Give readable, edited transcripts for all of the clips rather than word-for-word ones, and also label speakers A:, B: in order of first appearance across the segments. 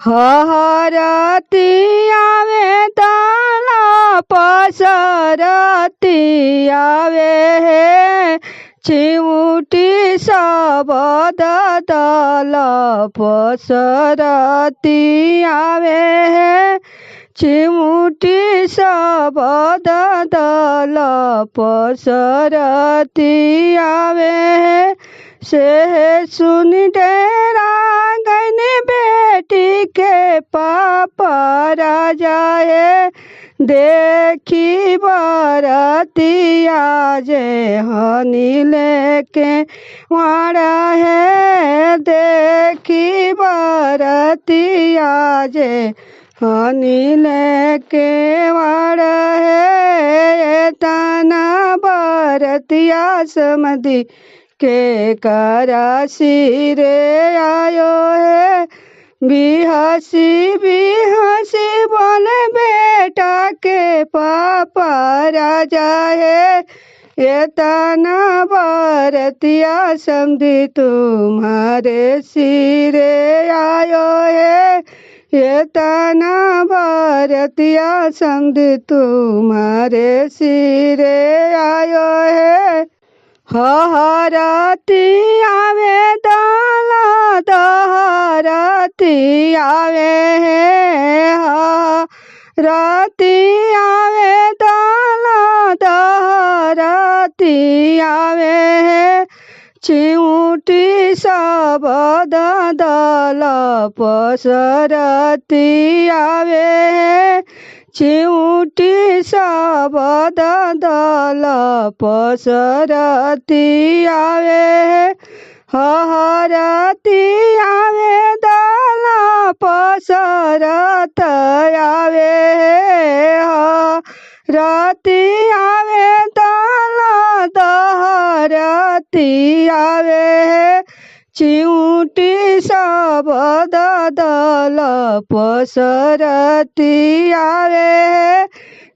A: हरती आवे ताला पसरती आवे हे चिमुटी शबद दल पसरती आवे हे चिमुटी शबद दल पसरती आवे हे से सुन डेरा गन बेटी के पापा राजा है देखी बरतिया जे हनी लेके वाड़ा है देखी बरतिया जे हनी लेके वाड़ा है तना बरतिया समधि के करासी रे आयो है बिहासी बिहासी बोले बेटा के पापा राजा है ये ताना बरतिया समझी तुम्हारे सिरे आयो है ये ताना बरतिया समझी तुम्हारे सिरे आयो है हरती आवे दाला दहरती आवे हे हरती आवे दाला दहरती आवे हे चिमुटी शबद दल पसरती आवे हे चिमुटी शबद दल पसरती आवे हरती आवे दल पसरत आवे हरती आवे दल दहरती आवे चिमुटी शबद दल पसरती आवे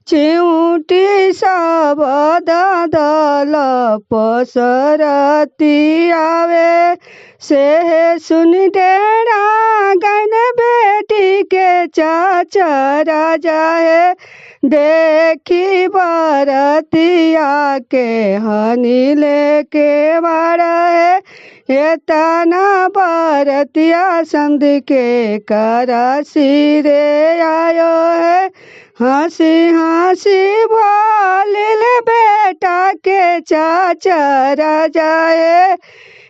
A: चिमुटी शबद दल पसरती आवे से सुन डेरा गन बेटी के चाचा राजा है देखी बरतिया के हनी लेके वाड़ा है ये तना बरतिया समझ के करासी रे आयो है हंसी हंसी बोले बेटा के चाचा राजा है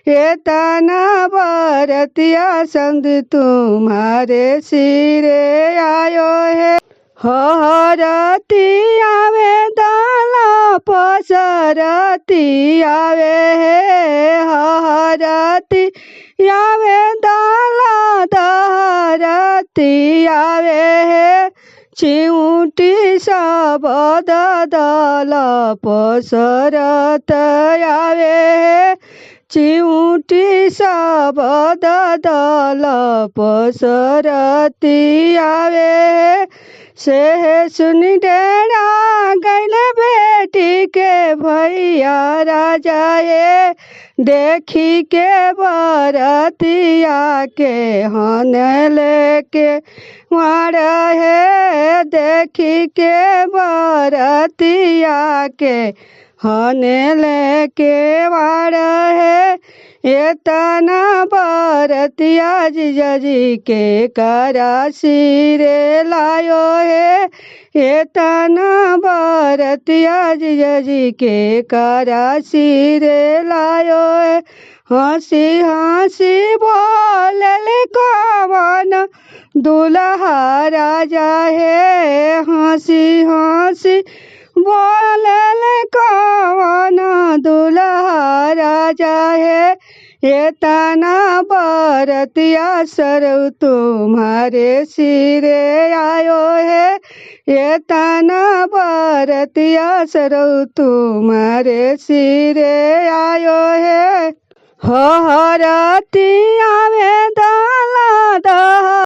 A: ये ताना बरतिया समझ तुम्हारे सिरे आयो है हरती आवे दाला पसरती आवे हे हरती आवे दाला दहरती आवे हे चिमुटी शबद दल पसरत आवे हे चिमुटी शबद दल पसरती आवे से सुन डेरा गैल बेटी के भैया राजा ये देखी के बरतिया के हन लेके वाड़ा है देखी के बरतिया के हन लेके वाड़ा है ये तना बरतिया जीजाजी के करासी रे लायो है ये तना बरतिया जीजाजी के करासी रे लायो है हंसी हंसी बोले कवन दुल्हा राजा है हंसी हंसी बोले कवन दुल्हा राजा है ये तना बरतिया सरऊ तुम्हारे सिरे आयो है ये तना बरतिया सरऊ तुम्हारे सिरे आयो है हरती आवे दाला